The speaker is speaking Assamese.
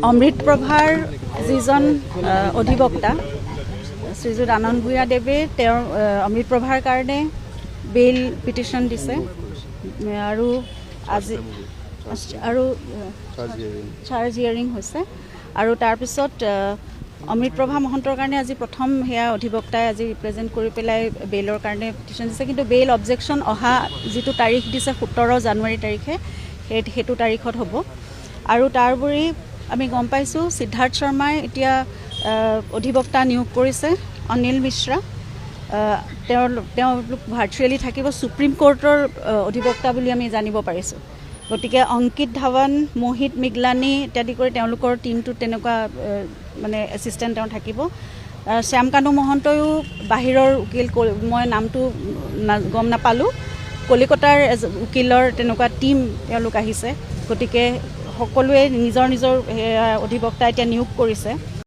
অমৃত প্ৰভাৰ যিজন অধিবক্তা শ্ৰীযুত আনন্দ ভূঞা দেৱে তেওঁৰ অমৃত প্ৰভাৰ কাৰণে বেইল পিটিশ্যন দিছে আৰু আজি আৰু চাৰ্জ হিয়াৰিং হৈছে আৰু তাৰপিছত অমৃত প্ৰভা মহন্তৰ কাৰণে আজি প্ৰথম সেয়া অধিবক্তাই আজি ৰিপ্ৰেজেণ্ট কৰি পেলাই বেইলৰ কাৰণে পিটিশ্যন দিছে কিন্তু বেইল অবজেকশ্যন অহা যিটো তাৰিখ দিছে 17 জানুৱাৰী তাৰিখে সেইটো তাৰিখত হ'ব আৰু তাৰ উপৰি আমি গম পাইছোঁ সিদ্ধাৰ্থ শৰ্মাই এতিয়া অধিবক্তা নিয়োগ কৰিছে অনিল মিশ্ৰা তেওঁলোক ভাৰ্চুৱেলি থাকিব সুপ্ৰিম কোৰ্টৰ অধিবক্তা বুলি আমি জানিব পাৰিছোঁ গতিকে অংকিত ধাৱন মোহিত মিগলানী ইত্যাদি কৰি তেওঁলোকৰ টিমটোত তেনেকুৱা মানে এছিষ্টেণ্ট তেওঁ থাকিব শ্যামকানু মহন্তয়ো বাহিৰৰ উকিল মই নামটো গম নাপালোঁ কলিকতাৰ উকিলৰ তেনেকুৱা টিম তেওঁলোক আহিছে গতিকে সকলোৱে নিজৰ নিজৰ অধিবক্তা এতিয়া নিয়োগ কৰিছে।